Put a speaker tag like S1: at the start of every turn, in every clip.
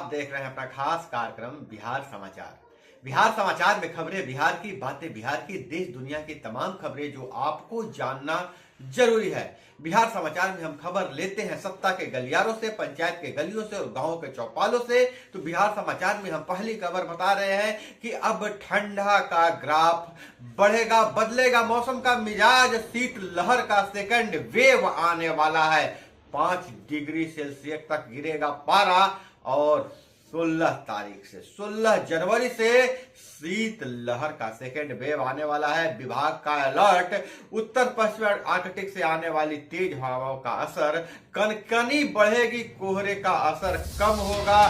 S1: आप देख रहे हैं अपना खास कार्यक्रम बिहार समाचार। बिहार समाचार में खबरें बिहार की, बातें बिहार की, देश दुनिया की तमाम खबरें जो आपको जानना जरूरी है। बिहार समाचार में हम खबर लेते हैं सत्ता के गलियारों से, पंचायत के गलियों से और गांवों के चौपालों से। तो बिहार समाचार में हम पहली खबर बता रहे हैं कि अब ठंडा का ग्राफ बढ़ेगा, बदलेगा मौसम का मिजाज, शीत लहर का सेकंड वेव आने वाला है। 5 डिग्री सेल्सियस तक गिरेगा पारा और 16 जनवरी से शीत लहर का सेकेंड वेव आने वाला है। विभाग का अलर्ट, उत्तर पश्चिम आर्कटिक से आने वाली तेज हवाओं का असर, कनकनी बढ़ेगी, कोहरे का असर कम होगा,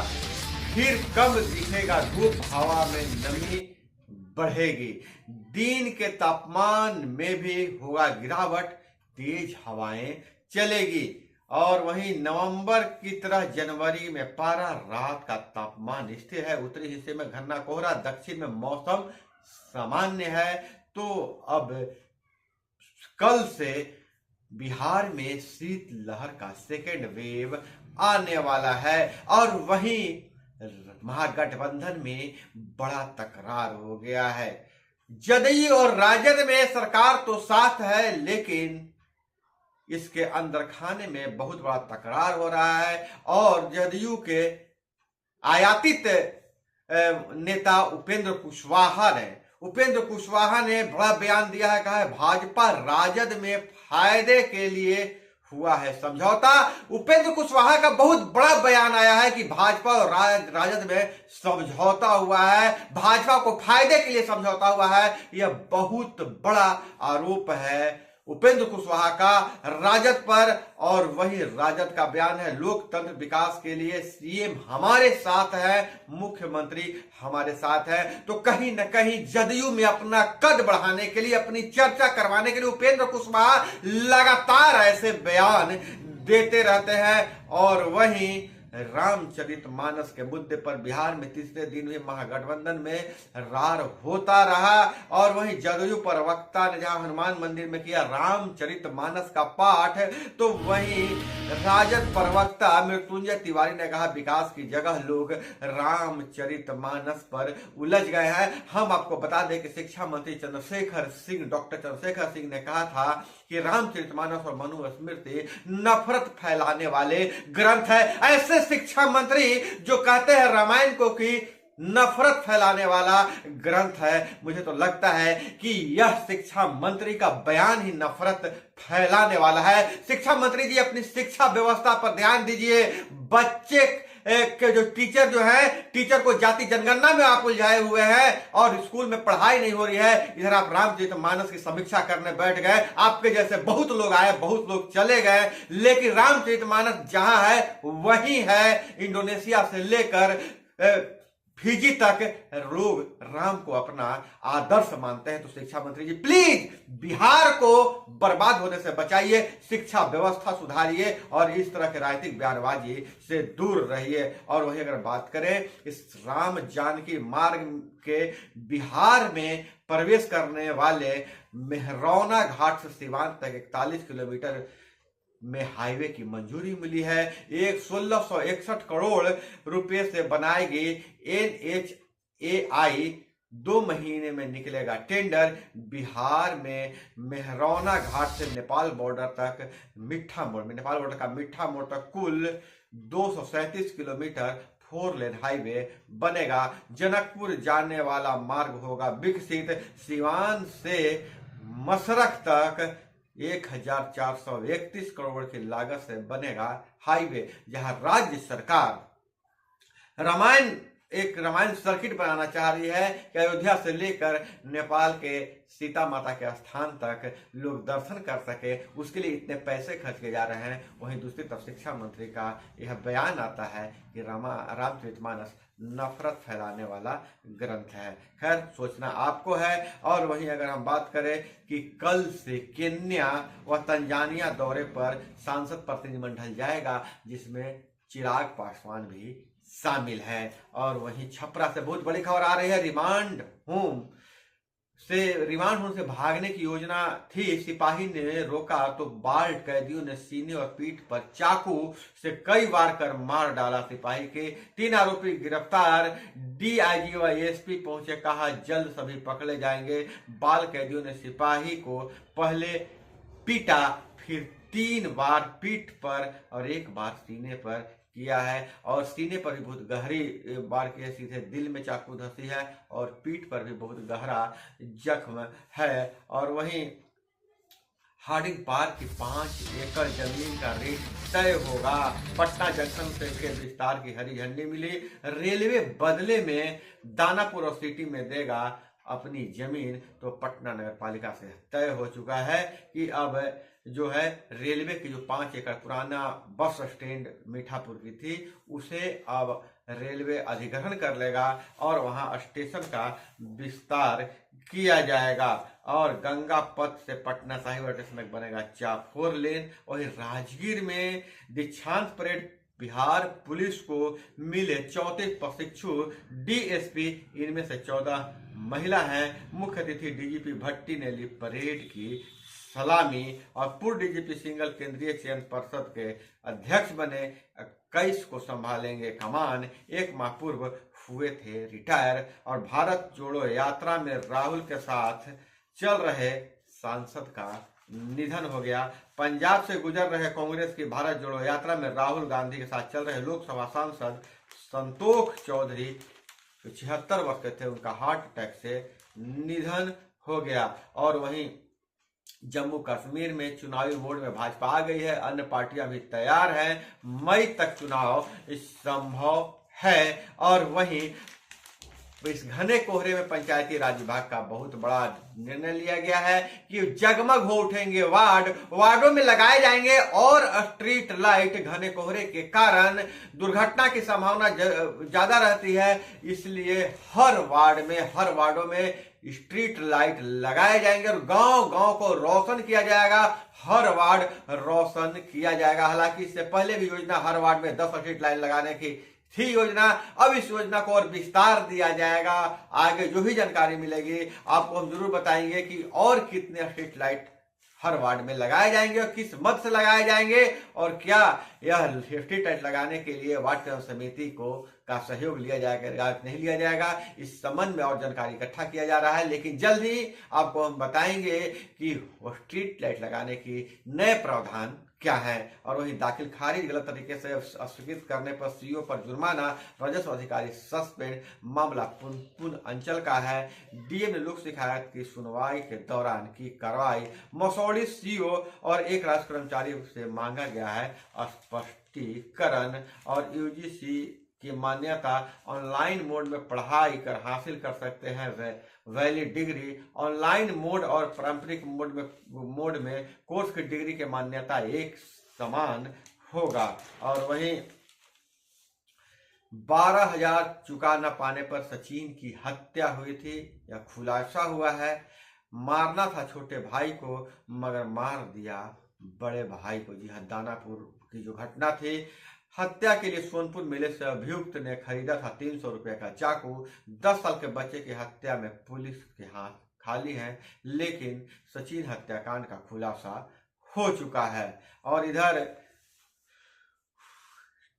S1: फिर कम दिखेगा धूप, हवा में नमी बढ़ेगी, दिन के तापमान में भी होगा गिरावट, तेज हवाएं चलेगी। और वहीं नवंबर की तरह जनवरी में पारा, रात का तापमान स्थिर है, उत्तरी हिस्से में घना कोहरा, दक्षिण में मौसम सामान्य है। तो अब कल से बिहार में शीत लहर का सेकेंड वेव आने वाला है। और वहीं महागठबंधन में बड़ा तकरार हो गया है। जदयू और राजद में सरकार तो साथ है, लेकिन इसके अंदर खाने में बहुत बड़ा तकरार हो रहा है। और जदयू के आयातित नेता उपेंद्र कुशवाहा ने बड़ा बयान दिया है, कहा है भाजपा राजद में फायदे के लिए हुआ है समझौता। उपेंद्र कुशवाहा का बहुत बड़ा बयान आया है कि भाजपा और राजद में समझौता हुआ है, भाजपा को फायदे के लिए समझौता हुआ है। यह बहुत बड़ा आरोप है उपेंद्र कुशवाहा का राजद पर। और वही राजद का बयान है, लोकतंत्र विकास के लिए सीएम हमारे साथ है, मुख्यमंत्री हमारे साथ है। तो कहीं न कहीं जदयू में अपना कद बढ़ाने के लिए, अपनी चर्चा करवाने के लिए उपेंद्र कुशवाहा लगातार ऐसे बयान देते रहते हैं। और वहीं रामचरितमानस के मुद्दे पर बिहार में तीसरे दिन भी महागठबंधन में रार होता रहा। और वहीं जदयू प्रवक्ता ने जहां हनुमान मंदिर में किया रामचरितमानस का पाठ, तो वहीं राजद प्रवक्ता मृत्युंजय तिवारी ने कहा विकास की जगह लोग रामचरितमानस पर उलझ गए हैं। हम आपको बता दें कि शिक्षा मंत्री डॉक्टर चंद्रशेखर सिंह ने कहा था कि रामचरितमानस और मनुस्मृति नफरत फैलाने वाले ग्रंथ है। ऐसे शिक्षा मंत्री जो कहते हैं रामायण को कि नफरत फैलाने वाला ग्रंथ है, मुझे तो लगता है कि यह शिक्षा मंत्री का बयान ही नफरत फैलाने वाला है। शिक्षा मंत्री जी अपनी शिक्षा व्यवस्था पर ध्यान दीजिए। बच्चे के जो टीचर को जाति जनगणना में आप उलझाए हुए हैं और स्कूल में पढ़ाई नहीं हो रही है। इधर आप रामचरितमानस की समीक्षा करने बैठ गए, आपके जैसे बहुत लोग आए, बहुत लोग चले गए, लेकिन रामचरितमानस जहां है वही है। इंडोनेशिया से लेकर फिजी तक लोग राम को अपना आदर्श मानते हैं। तो शिक्षा मंत्री जी प्लीज बिहार को बर्बाद होने से बचाइए, शिक्षा व्यवस्था सुधारिए और इस तरह के राजनीतिक बयानबाजी से दूर रहिए। और वही अगर बात करें इस राम जानकी मार्ग के बिहार में प्रवेश करने वाले मेहरौना घाट से सिवान तक 41 किलोमीटर में हाईवे की मंजूरी मिली है। 1661 करोड़ रुपए से बनाएगी NHAI। 2 महीने में निकलेगा टेंडर। बिहार में मेहरौना घाट से नेपाल बॉर्डर तक नेपाल बॉर्डर का मिठा मोड़ तक कुल 237 किलोमीटर 4 लेन हाईवे बनेगा। जनकपुर जाने वाला मार्ग होगा विकसित। सिवान से मसरख तक 1431 करोड़ की लागत से बनेगा हाईवे, जहां राज्य सरकार रामायण सर्किट बनाना चाह रही है कि अयोध्या से लेकर नेपाल के सीता माता के स्थान तक लोग दर्शन कर सके, उसके लिए इतने पैसे खर्च किए जा रहे हैं। वहीं दूसरी तरफ शिक्षा मंत्री का यह बयान आता है कि रामचरितमानस नफरत फैलाने वाला ग्रंथ है। खैर सोचना आपको है। और वहीं अगर हम बात करें कि कल से केन्या व तंजानिया दौरे पर सांसद प्रतिनिधिमंडल जाएगा, जिसमें चिराग पासवान भी शामिल है। और वहीं छपरा से बहुत बड़ी खबर आ रही है, रिमांड होम से रिमांड होम से भागने की योजना थी। सिपाही ने रोका तो बाल कैदियों ने सीने और पीठ पर चाकू से कई बार कर मार डाला सिपाही के। 3 आरोपी गिरफ्तार। डीआईजी व एसपी पहुंचे, कहा जल्द सभी पकड़े जाएंगे। बाल कैदियों ने सिपाही को पहले पीटा, फिर 3 बार पीठ पर और 1 बार सीने पर किया है, और सीने पर भी बहुत गहरी बार के सीधे दिल में चाकू धंसी है, और पीठ पर भी बहुत गहरा जख्म है। और वहीं हार्डिंग पार्क की 5 एकड़ जमीन का रेट तय होगा। पटना जंक्शन से इसके विस्तार की हरी झंडी मिली। रेलवे बदले में दानापुर और सिटी में देगा अपनी जमीन। तो पटना नगर पालिका से तय हो चुका है कि अब जो है रेलवे की जो 5 एकड़ पुराना बस स्टैंड मीठापुर की थी, उसे अब रेलवे अधिग्रहण कर लेगा और वहां स्टेशन का विस्तार किया जाएगा। और गंगा पथ से पटना साहिब स्टेशन तक बनेगा 4 लेन। वहीं राजगीर में दीक्षांत परेड, बिहार पुलिस को मिले 34 प्रशिक्षु डीएसपी, इनमें से 14 महिला हैं। मुख्य अतिथि डीजीपी भट्टी ने ली परेड की सलामी, और पूर्व डीजीपी सिंगल केंद्रीय चयन परिषद के अध्यक्ष बने। 21 को संभालेंगे कमान, 1 माह पूर्व हुए थे रिटायर। और भारत जोड़ो यात्रा में राहुल के साथ चल रहे सांसद का निधन हो गया। पंजाब से गुजर रहे कांग्रेस की भारत जोड़ो यात्रा में राहुल गांधी के साथ चल रहे लोकसभा सांसद संतोष चौधरी 76 वर्ष के थे, उनका हार्ट अटैक से निधन हो गया। और वहीं जम्मू कश्मीर में चुनावी मोड में भाजपा आ गई है, अन्य पार्टियां भी तैयार हैं। मई तक चुनाव संभव है। और वहीं इस घने कोहरे में पंचायती राज विभाग का बहुत बड़ा निर्णय लिया गया है कि जगमग हो उठेंगे वार्डों में लगाए जाएंगे और स्ट्रीट लाइट। घने कोहरे के कारण दुर्घटना की संभावना ज्यादा रहती है, इसलिए हर वार्डों में स्ट्रीट लाइट लगाए जाएंगे और गांव गांव को रोशन किया जाएगा, हर वार्ड रोशन किया जाएगा। हालांकि इससे पहले भी योजना हर वार्ड में 10 स्ट्रीट लाइट लगाने की थी योजना। अब इस योजना को और विस्तार दिया जाएगा। आगे जो भी जानकारी मिलेगी आपको हम जरूर बताएंगे कि और कितने स्ट्रीट लाइट हर वार्ड में लगाए जाएंगे और किस मद से लगाए जाएंगे, और क्या यह स्ट्रीट लाइट लगाने के लिए वार्ड समिति का सहयोग लिया जाएगा नहीं लिया जाएगा, इस संबंध में और जानकारी इकट्ठा किया जा रहा है। लेकिन जल्द ही आपको हम बताएंगे कि वो स्ट्रीट लाइट लगाने की नए प्रावधान क्या है। और वही दाखिल खारिज गलत तरीके से अस्वीकृत करने पर सीओ पर जुर्माना, राजस्व अधिकारी सस्पेंड। मामला पुन अंचल का है। डीएम ने लोक शिकायत की सुनवाई के दौरान की कार्रवाई। मसौड़ी सीओ और एक राजस्व कर्मचारी से मांगा गया है स्पष्टीकरण। और यूजीसी की मान्यता, ऑनलाइन मोड में पढ़ाई कर हासिल कर सकते हैं वैलिड डिग्री। ऑनलाइन मोड और पारंपरिक मोड में कोर्स की डिग्री की मान्यता एक समान होगा। और वहीं 12,000 चुका न पाने पर सचिन की हत्या हुई थी, यह खुलासा हुआ है। मारना था छोटे भाई को मगर मार दिया बड़े भाई को। जी हाँ, दानापुर की जो घटना थी, हत्या के लिए सोनपुर मेले से अभियुक्त ने खरीदा था 300 रुपए का चाकू। 10 साल के बच्चे की हत्या में पुलिस के हाथ खाली हैं, लेकिन सचिन हत्याकांड का खुलासा हो चुका है। और इधर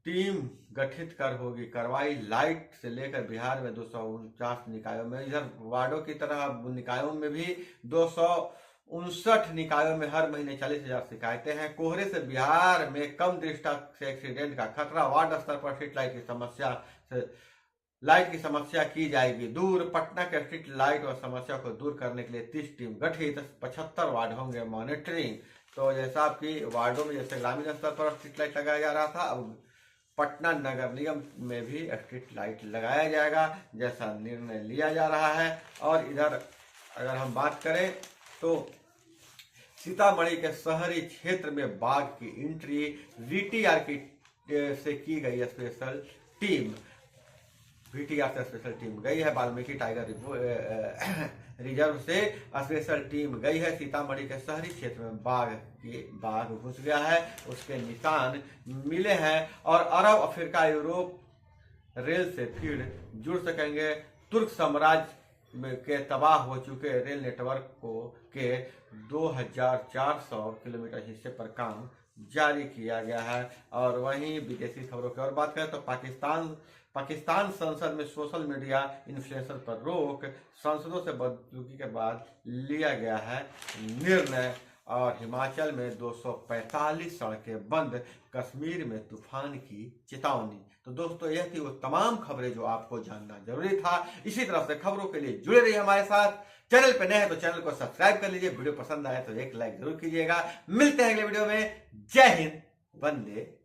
S1: टीम गठित कर होगी कार्रवाई। लाइट से लेकर बिहार में 249 निकायों में, इधर वार्डों की तरह निकायों में भी 259 निकायों में हर महीने 40,000 शिकायतें हैं। कोहरे से बिहार में कम दृष्टा से एक्सीडेंट का खतरा। वार्ड स्तर पर स्ट्रीट लाइट की समस्या की जाएगी दूर। पटना के स्ट्रीट लाइट और समस्या को दूर करने के लिए 30 टीम गठित। 75 वार्ड होंगे मॉनिटरिंग। तो जैसा आपकी वार्डों में जैसे ग्रामीण स्तर पर स्ट्रीट लाइट लगाया जा रहा था, अब पटना नगर निगम में भी स्ट्रीट लाइट लगाया जाएगा, जैसा निर्णय लिया जा रहा है। और इधर अगर हम बात करें तो सीतामढ़ी के शहरी क्षेत्र में बाघ की एंट्री। वीटीआर से की गई स्पेशल टीम। वीटीआर से स्पेशल टीम गई है। वाल्मीकि टाइगर रिजर्व से स्पेशल टीम गई है। सीतामढ़ी के शहरी क्षेत्र में बाघ घुस गया है, उसके निशान मिले हैं। और अरब, अफ्रीका, यूरोप रेल से फिर जुड़ सकेंगे। तुर्क साम्राज्य के तबाह हो चुके रेल नेटवर्क को के 2400 किलोमीटर हिस्से पर काम जारी किया गया है। और वहीं विदेशी खबरों की और बात करें तो पाकिस्तान संसद में सोशल मीडिया इन्फ्लुएंसर पर रोक, सांसदों से बदसलूकी के बाद लिया गया है निर्णय। और हिमाचल में 245 सड़कें बंद, कश्मीर में तूफान की चेतावनी। तो दोस्तों यह थी वो तमाम खबरें जो आपको जानना जरूरी था। इसी तरह से खबरों के लिए जुड़े रहिए हमारे साथ। चैनल पे नए हैं तो चैनल को सब्सक्राइब कर लीजिए, वीडियो पसंद आए तो एक लाइक जरूर कीजिएगा। मिलते हैं अगले वीडियो में। जय हिंद, वंदे